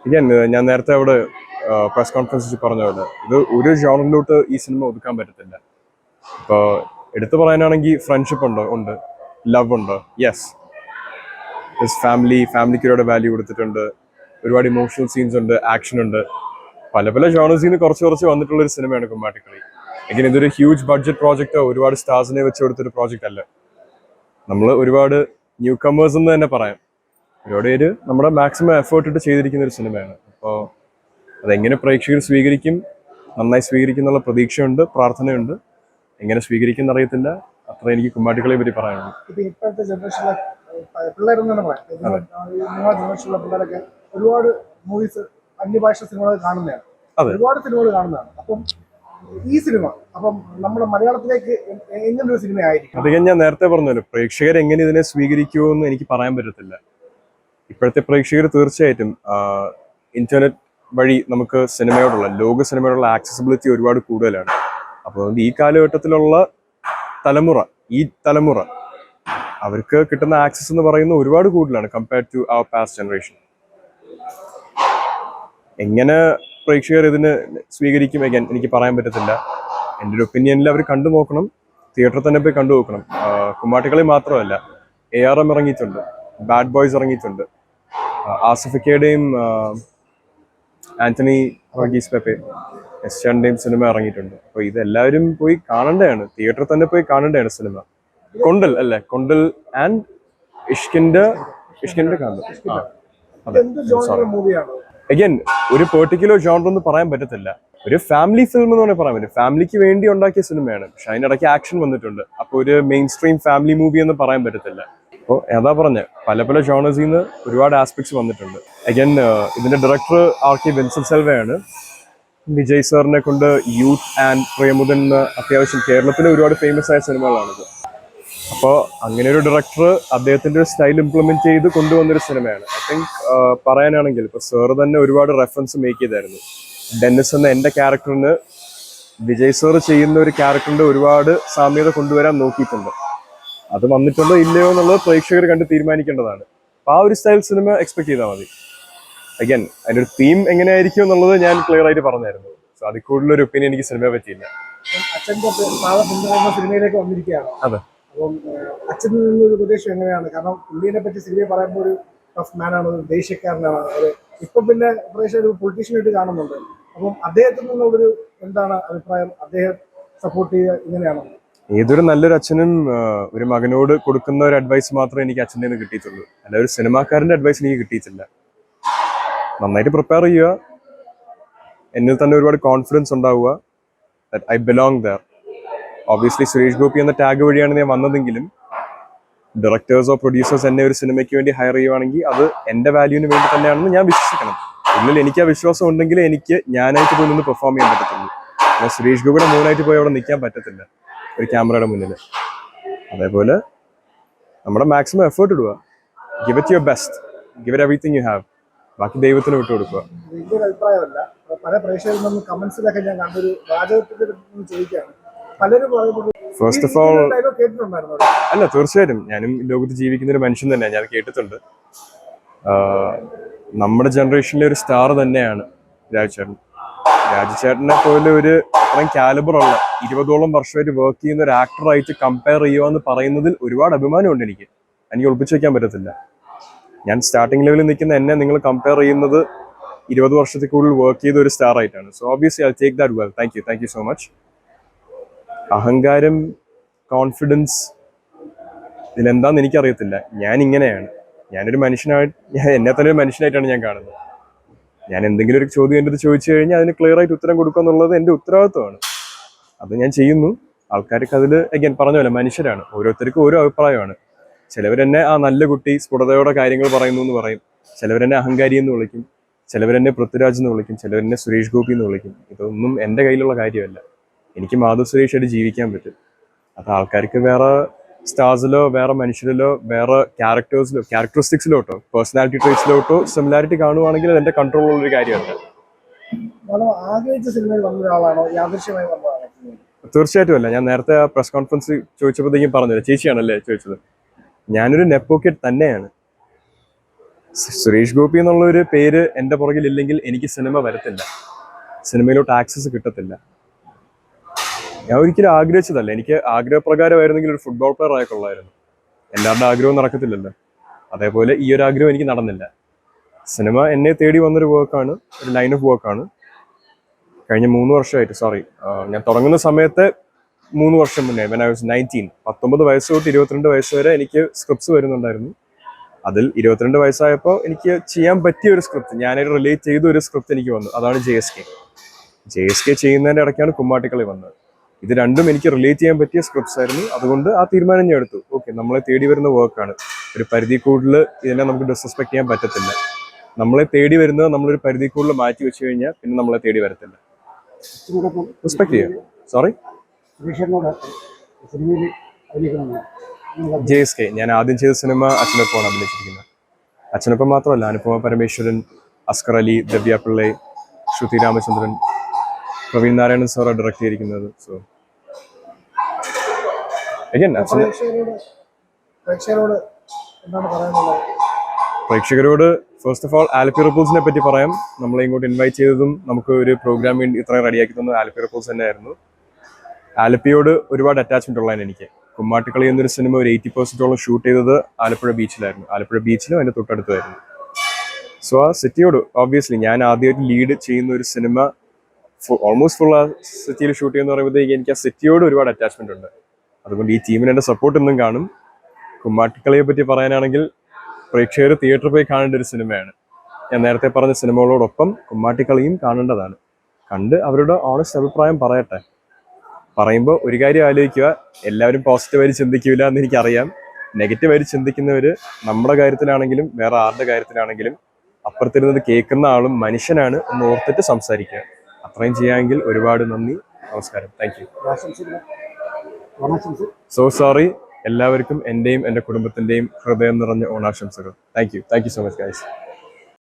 Again, ഞാൻ നേരത്തെ അവിടെ പ്രസ് കോൺഫറൻസിൽ പറഞ്ഞ പോലെ ഇത് ഒരു ജോണറിലോട്ട് ഈ സിനിമ ഒതുക്കാൻ പറ്റത്തില്ല. ഇപ്പോൾ എടുത്തു പറയാനാണെങ്കിൽ ഫ്രണ്ട്ഷിപ്പ് ഉണ്ട്, ലവ് ഉണ്ട്, യെസ്, ഫാമിലിക്ക് ഒരുപാട് വാല്യൂ കൊടുത്തിട്ടുണ്ട്, ഒരുപാട് ഇമോഷണൽ സീൻസ് ഉണ്ട്, ആക്ഷൻ ഉണ്ട്, പല പല ജോണേഴ്സിൽ നിന്ന് കുറച്ച് വന്നിട്ടുള്ള ഒരു സിനിമയാണ് കുമ്മാട്ടിക്കളി. എങ്ങനെ ഇതൊരു ഹ്യൂജ് ബഡ്ജറ്റ് പ്രോജക്റ്റോ ഒരുപാട് സ്റ്റാർസിനെ വെച്ച് കൊടുത്തൊരു പ്രോജക്റ്റ് അല്ല. നമ്മൾ ഒരുപാട് ന്യൂ കമേഴ്സ് എന്ന് തന്നെ പറയാം. ഒരുപാട് പേര് നമ്മുടെ മാക്സിമം എഫേർട്ട് ഇട്ട് ചെയ്തിരിക്കുന്ന ഒരു സിനിമയാണ്. അപ്പോൾ അതെങ്ങനെ പ്രേക്ഷകർ സ്വീകരിക്കും, നന്നായി സ്വീകരിക്കും എന്നുള്ള പ്രതീക്ഷയുണ്ട്, പ്രാർത്ഥനയുണ്ട്. എങ്ങനെ സ്വീകരിക്കും എന്നറിയത്തില്ല. അത്ര എനിക്ക് കുമ്മാട്ടിക്കളെ പറ്റി പറയാനുള്ളൂ. ഇപ്പോഴത്തെ ജനറേഷനിലെ പിള്ളേരെന്ന് തന്നെ പറയാം, നിങ്ങളുടെ ജനറേഷനിലെ പിള്ളേരൊക്കെ ഒരുപാട് മൂവീസ് അന്യഭാഷ സിനിമകൾ കാണുന്നതാണ്, ഒരുപാട് സിനിമകൾ കാണുന്നതാണ്. അപ്പം ഈ സിനിമ അപ്പം നമ്മുടെ മലയാളത്തിലേക്ക് എങ്ങനൊരു സിനിമയായിരിക്കും? അധികം ഞാൻ നേരത്തെ പറഞ്ഞല്ലോ, പ്രേക്ഷകർ എങ്ങനെ ഇതിനെ സ്വീകരിക്കുമോ എന്ന് എനിക്ക് പറയാൻ പറ്റത്തില്ല. ഇപ്പോഴത്തെ പ്രേക്ഷകർ തീർച്ചയായിട്ടും ഇന്റർനെറ്റ് വഴി നമുക്ക് ലോക സിനിമയോടുള്ള ആക്സസിബിലിറ്റി ഒരുപാട് കൂടുതലാണ്. അപ്പോൾ ഈ കാലഘട്ടത്തിലുള്ള തലമുറ അവർക്ക് കിട്ടുന്ന ആക്സസ് എന്ന് പറയുന്നത് ഒരുപാട് കൂടുതലാണ് compared to our past generation. എങ്ങനെ പ്രേക്ഷകർ ഇതിന് സ്വീകരിക്കും എനിക്ക് പറയാൻ പറ്റത്തില്ല. എൻ്റെ ഒരു ഒപ്പീനിയനിൽ അവർ കണ്ടു നോക്കണം, തിയേറ്ററിൽ തന്നെ പോയി കണ്ടു നോക്കണം. കുമ്മാട്ടിക്കളി മാത്രമല്ല, ARM ഇറങ്ങിയിട്ടുണ്ട്, ബാഡ് ബോയ്സ് ഇറങ്ങിയിട്ടുണ്ട്, ആസിഫിക്കയുടെയും ആന്റണി വർഗീസ് പെപ്പെ എസ്റ്റാന്റെയും സിനിമ ഇറങ്ങിയിട്ടുണ്ട്. അപ്പോൾ ഇതെല്ലാവരും പോയി കാണേണ്ടതാണ്, തിയേറ്ററിൽ തന്നെ പോയി കാണേണ്ടതാണ് സിനിമ. കൊണ്ടൽ ആൻഡ് ഇഷ്കിന്റെ അഗൈൻ ഒരു പെർട്ടിക്കുലർ ജോണർ എന്ന് പറയാൻ പറ്റത്തില്ല. ഒരു ഫാമിലി ഫിലിം എന്ന് വേണമെങ്കിൽ പറയാൻ പറ്റും. ഫാമിലിക്ക് വേണ്ടി ഉണ്ടാക്കിയ സിനിമയാണ്, പക്ഷെ അതിനിടയ്ക്ക് ആക്ഷൻ വന്നിട്ടുണ്ട്. അപ്പോൾ ഒരു മെയിൻ സ്ട്രീം ഫാമിലി മൂവി എന്ന് പറയാൻ പറ്റത്തില്ല. അപ്പോൾ ഏതാ പറഞ്ഞ പല ജോണേഴ്സിൽ നിന്ന് ഒരുപാട് ആസ്പെക്ട്സ് വന്നിട്ടുണ്ട്. അഗൈൻ ഇതിന്റെ ഡയറക്ടർ RK വിൻസെന്റ് സെൽവയാണ്. വിജയ് സാറിനെ കൊണ്ട് യൂത്ത് ആൻഡ് പ്രേമുദൻ അത്യാവശ്യം കേരളത്തിലെ ഒരുപാട് ഫേമസ് ആയ സിനിമകളാണിത്. അപ്പോൾ അങ്ങനെ ഒരു ഡയറക്ടർ അദ്ദേഹത്തിന്റെ ഒരു സ്റ്റൈൽ ഇംപ്ലിമെന്റ് ചെയ്ത് കൊണ്ടുവന്നൊരു സിനിമയാണ്. ഐ തിങ്ക് പറയാനാണെങ്കിൽ ഇപ്പോൾ സാറ് തന്നെ ഒരുപാട് റെഫറൻസ് മേക്ക് ചെയ്തായിരുന്നു. ഡെന്നിസ് എന്ന എൻ്റെ ക്യാരക്ടറിന് വിജയ് സാർ ചെയ്യുന്ന ഒരു ക്യാരക്ടറിന്റെ ഒരുപാട് സാമ്യത കൊണ്ടുവരാൻ നോക്കിയിട്ടുണ്ട്. അത് വന്നിട്ടുണ്ടോ ഇല്ലയോ എന്നുള്ളത് പ്രേക്ഷകർ കണ്ട് തീരുമാനിക്കേണ്ടതാണ്. അപ്പോൾ ആ ഒരു സ്റ്റൈൽ സിനിമ എക്സ്പെക്ട് ചെയ്താൽ മതി. അഗൈൻ അതിൻ്റെ ഒരു തീം എങ്ങനെയായിരിക്കും എന്നുള്ളത് ഞാൻ ക്ലിയർ ആയിട്ട് പറഞ്ഞായിരുന്നു. സോ അതിൽ കൂടുതലൊരു ഒപ്പീനിയൻ എനിക്ക് സിനിമയെ പറ്റിയില്ല. അച്ഛൻ്റെ സിനിമയിലേക്ക് വന്നിരിക്കുകയാണ്. അതെ. അപ്പം അച്ഛനിൽ നിന്നൊരു ഉപദേശം എങ്ങനെയാണ്? കാരണം പുള്ളിയെ പറ്റി സിനിമ പറയുമ്പോൾ ഒരു ടഫ് മാനാണ്, ഒരു ദേഷ്യക്കാരനാണ്. ഇപ്പം പിന്നെ പ്രേക്ഷകർ ഒരു പൊളിറ്റീഷ്യനായിട്ട് കാണുന്നുണ്ട്. അപ്പം അദ്ദേഹത്തിൽ നിന്നുള്ളൊരു എന്താണ് അഭിപ്രായം? അദ്ദേഹം സപ്പോർട്ട് ചെയ്യുക ഇങ്ങനെയാണോ? ഏതൊരു നല്ലൊരു അച്ഛനും ഒരു മകനോട് കൊടുക്കുന്ന ഒരു അഡ്വൈസ് മാത്രമേ എനിക്ക് അച്ഛൻ്റെ നിന്ന് കിട്ടിയിട്ടുള്ളൂ. അല്ല ഒരു സിനിമാക്കാരൻ്റെ അഡ്വൈസ് എനിക്ക് കിട്ടിയിട്ടില്ല. നന്നായിട്ട് പ്രിപ്പയർ ചെയ്യുക, എന്നിൽ തന്നെ ഒരുപാട് കോൺഫിഡൻസ് ഉണ്ടാവുക, that I belong there. Obviously Suresh Gopi എന്ന ടാഗ് വഴിയാണ് ഞാൻ വന്നതെങ്കിലും ഡയറക്ടേഴ്സോ പ്രൊഡ്യൂസേഴ്സ് എന്നെ ഒരു സിനിമയ്ക്ക് വേണ്ടി ഹയർ ചെയ്യുവാണെങ്കിൽ അത് എൻ്റെ വാല്യൂവിന് വേണ്ടി തന്നെയാണെന്ന് ഞാൻ വിശ്വസിക്കണം. ഉള്ളിൽ എനിക്ക് ആ വിശ്വാസം ഉണ്ടെങ്കിൽ എനിക്ക് ഞാനായിട്ട് പോയി നിന്ന് പെർഫോം ചെയ്യാൻ പറ്റത്തുള്ളൂ. ഞാൻ സുരേഷ് ഗോപിയുടെ മോനായിട്ട് പോയി അവിടെ നിൽക്കാൻ പറ്റത്തില്ല ഒരു ക്യാമറയുടെ മുന്നിൽ. അതേപോലെ നമ്മുടെ മാക്സിമം എഫേർട്ട് ഇടുക, give it your best, give it everything you have, ബാക്കി ദൈവത്തിന് വിട്ടു കൊടുക്കുക. ഇതിന്റെ ഒരു അഭിപ്രായമല്ല, പല പ്രേക്ഷകരിൽ നിന്നും കമന്റ്സിലൊക്കെ ഞാൻ കണ്ടൊരു വാചകത്തിന്റെ ചോദിക്കുകയാണ്. പലരും ഫസ്റ്റ് ഓഫ് ഓൾ അല്ല, തീർച്ചയായിട്ടും ഞാനും ലോകത്ത് ജീവിക്കുന്ന ഒരു മനുഷ്യൻ തന്നെയാണ്, ഞാൻ കേട്ടിട്ടുണ്ട്. നമ്മുടെ ജനറേഷനിലെ ഒരു സ്റ്റാർ തന്നെയാണ് രാജുചേട്ടനെ പോലെ ഒരു അത്രയും കാലിബറുള്ള 20ഓളം വർഷമായിട്ട് വർക്ക് ചെയ്യുന്ന ഒരു ആക്ടറായിട്ട് കമ്പയർ ചെയ്യുക എന്ന് പറയുന്നതിൽ ഒരുപാട് അഭിമാനമുണ്ട് എനിക്ക് ഒളിപ്പിച്ചു വെക്കാൻ പറ്റത്തില്ല. ഞാൻ സ്റ്റാർട്ടിംഗ് ലെവലിൽ നിൽക്കുന്ന എന്നെ നിങ്ങൾ കമ്പയർ ചെയ്യുന്നത് 20 വർഷത്തിൽ കൂടുതൽ വർക്ക് ചെയ്ത ഒരു സ്റ്റാർ ആയിട്ടാണ്. So obviously I take that well. Thank you so much. അഹങ്കാരം, കോൺഫിഡൻസ് ഇതിലെന്താന്ന് എനിക്കറിയത്തില്ല. ഞാൻ ഇങ്ങനെയാണ്, ഞാനൊരു എന്നെ തന്നെ ഒരു മനുഷ്യനായിട്ടാണ് ഞാൻ കാണുന്നത്. ഞാൻ എന്തെങ്കിലും ഒരു ചോദ്യം എൻ്റെ അടുത്ത് ചോദിച്ചു കഴിഞ്ഞാൽ അതിന് ക്ലിയർ ആയിട്ട് ഉത്തരം കൊടുക്കുക എന്നുള്ളത് എൻ്റെ ഉത്തരവാദിത്വമാണ്. അത് ഞാൻ ചെയ്യുന്നു. ആൾക്കാർക്ക് അതിൽ അഗൈൻ പറഞ്ഞ പോലെ മനുഷ്യരാണ്, ഓരോരുത്തർക്കും ഓരോ അഭിപ്രായമാണ്. ചിലവരെന്നെ നല്ല കുട്ടി സ്ഫുടതയോടെ കാര്യങ്ങൾ പറയുന്നു എന്ന് പറയും, ചിലവരെന്നെ അഹങ്കാരി എന്ന് വിളിക്കും, ചിലവരെന്നെ പൃഥ്വിരാജ് എന്ന് വിളിക്കും, ചിലവരെന്നെ സുരേഷ് ഗോപി എന്ന് വിളിക്കും. ഇതൊന്നും എൻ്റെ കയ്യിലുള്ള കാര്യമല്ല. എനിക്ക് മാധവ് സുരേഷായിട്ട് ജീവിക്കാൻ പറ്റും. അത് ആൾക്കാർക്ക് വേറെ സ്റ്റാർസിലോ വേറെ മനുഷ്യരിലോ വേറെ ക്യാരക്ടറിസ്റ്റിക്സിലോട്ടോ പേഴ്സണാലിറ്റി ട്രേറ്റ്സിലോട്ടോ സിമിലാരിറ്റി കാണുവാണെങ്കിൽ അത് എൻ്റെ കൺട്രോളുള്ളൊരു കാര്യമല്ല. തീർച്ചയായിട്ടും അല്ല. ഞാൻ നേരത്തെ പ്രസ് കോൺഫറൻസ് ചോദിച്ചപ്പോഴത്തേക്കും പറഞ്ഞില്ല, ചേച്ചിയാണല്ലേ ചോദിച്ചത്. ഞാനൊരു നെപ്പോ കിഡ് തന്നെയാണ്. സുരേഷ് ഗോപി എന്നുള്ള ഒരു പേര് എൻ്റെ പുറകിൽ ഇല്ലെങ്കിൽ എനിക്ക് സിനിമ വരത്തില്ല, സിനിമയിലോട്ട് ആക്സസ് കിട്ടത്തില്ല. ഞാൻ ഒരിക്കലും ആഗ്രഹിച്ചതല്ല. എനിക്ക് ആഗ്രഹപ്രകാരമായിരുന്നെങ്കിൽ ഒരു ഫുട്ബോൾ പ്ലെയർ ആയിക്കൊള്ളായിരുന്നു. എല്ലാവരുടെ ആഗ്രഹവും നടക്കത്തില്ലല്ലോ. അതേപോലെ ഈ ഒരു ആഗ്രഹം എനിക്ക് നടന്നില്ല. സിനിമ എന്നെ തേടി വന്നൊരു വർക്കാണ്, ഒരു ലൈൻ ഓഫ് വർക്കാണ്. കഴിഞ്ഞ 3 വർഷമായിട്ട്, ഞാൻ തുടങ്ങുന്ന സമയത്ത് 3 വർഷം മുന്നേ, when I was 19, 19 വയസ്സ് തൊട്ട് 22 വയസ്സ് വരെ എനിക്ക് സ്ക്രിപ്റ്റ്സ് വരുന്നുണ്ടായിരുന്നു. അതിൽ 22 വയസ്സായപ്പോൾ എനിക്ക് ചെയ്യാൻ പറ്റിയ ഒരു സ്ക്രിപ്റ്റ്, ഞാനായിട്ട് റിലേറ്റ് ചെയ്ത ഒരു സ്ക്രിപ്റ്റ് എനിക്ക് വന്നു. അതാണ് JSK ചെയ്യുന്നതിൻ്റെ ഇടയ്ക്കാണ് കുമ്മാട്ടിക്കളി വന്നത്. ഇത് രണ്ടും എനിക്ക് റിലേറ്റ് ചെയ്യാൻ പറ്റിയ സ്ക്രിപ്റ്റ്സ് ആയിരുന്നു. അതുകൊണ്ട് ആ തീരുമാനം ഞാൻ എടുത്തു. ഓക്കെ, നമ്മളെ തേടി വരുന്ന വർക്കാണ്, ഒരു പരിധി കൂടുതൽ ഇതിനെ നമുക്ക് ഡിസ്റെസ്പെക്ട് ചെയ്യാൻ പറ്റത്തില്ല. നമ്മളെ തേടി വരുന്നത് നമ്മളൊരു പരിധി കൂടുതൽ മാറ്റി വെച്ച് കഴിഞ്ഞാൽ പിന്നെ നമ്മളെ തേടി വരത്തില്ല. റെസ്പെക്ട് ചെയ്യാം. JSK ഞാൻ ആദ്യം ചെയ്ത സിനിമ അച്ഛനൊപ്പമാണ് അഭിനയിച്ചിരിക്കുന്നത്. അച്ഛനൊപ്പം മാത്രമല്ല, അനുപമ പരമേശ്വരൻ, അസ്കർ അലി, ദിവ്യ പിള്ളൈ, ശ്രുതി രാമചന്ദ്രൻ, പ്രവീൺ നാരായണൻ സാറാണ് ഡയറക്ട് ചെയ്തിരിക്കുന്നത്. സോ അഗൈൻ പ്രേക്ഷകരോട് ഫസ്റ്റ് ഓഫ് ഓൾ ആലപ്പി റിപ്പോർട്സിനെ പറ്റി പറയാം. നമ്മളെ ഇങ്ങോട്ട് ഇൻവൈറ്റ് ചെയ്തതും നമുക്ക് ഒരു പ്രോഗ്രാം വേണ്ടി ഇത്രയും റെഡിയാക്കി തന്നത് ആലപ്പി റിപ്പോർട്സ് തന്നെയായിരുന്നു. ആലപ്പിയോട് ഒരുപാട് അറ്റാച്ച്മെന്റ് ഉള്ളതാണ് എനിക്ക്. കുമ്മാട്ടിക്കളി എന്നൊരു സിനിമ ഒരു 80% ഷൂട്ട് ചെയ്തത് ആലപ്പുഴ ബീച്ചിലായിരുന്നു. ആലപ്പുഴ ബീച്ചിലും അതിന്റെ തൊട്ടടുത്തായിരുന്നു. സോ ആ സിറ്റിയോട് ഓബ്വിയസ്ലി ഞാൻ ആദ്യമായിട്ട് ലീഡ് ചെയ്യുന്ന ഒരു സിനിമ ഓൾമോസ്റ്റ് ഫുൾ ആ സിറ്റിയിൽ ഷൂട്ട് ചെയ്യുന്ന പറയുമ്പോഴത്തേക്ക് എനിക്ക് ആ സിറ്റിയോട് ഒരുപാട് അറ്റാച്ച്മെന്റ് ഉണ്ട്. അതുകൊണ്ട് ഈ ടീമിന് എൻ്റെ സപ്പോർട്ട് എന്നും കാണും. കുമ്മാട്ടിക്കളിയെ പറ്റി പറയാനാണെങ്കിൽ പ്രേക്ഷകർ തിയേറ്ററിൽ പോയി കാണേണ്ട ഒരു സിനിമയാണ്. ഞാൻ നേരത്തെ പറഞ്ഞ സിനിമകളോടൊപ്പം കുമ്മാട്ടിക്കളിയും കാണേണ്ടതാണ്. കണ്ട് അവരുടെ ഓണസ്റ്റ് അഭിപ്രായം പറയട്ടെ. പറയുമ്പോൾ ഒരു കാര്യം ആലോചിക്കുക, എല്ലാവരും പോസിറ്റീവായി ചിന്തിക്കില്ല എന്ന് എനിക്കറിയാം. നെഗറ്റീവായി ചിന്തിക്കുന്നവർ നമ്മുടെ കാര്യത്തിലാണെങ്കിലും വേറെ ആരുടെ കാര്യത്തിലാണെങ്കിലും അപ്പുറത്തിരുന്നത് കേൾക്കുന്ന ആളും മനുഷ്യനാണ് എന്ന് ഓർത്തിട്ട് സംസാരിക്കുക. അത്രയും ചെയ്യാമെങ്കിൽ ഒരുപാട് നന്ദി. നമസ്കാരം. Thank you. So sorry. എല്ലാവർക്കും എൻ്റെയും എൻ്റെ കുടുംബത്തിൻ്റെയും ഹൃദയം നിറഞ്ഞ ഓണാശംസകൾ. Thank you so much guys.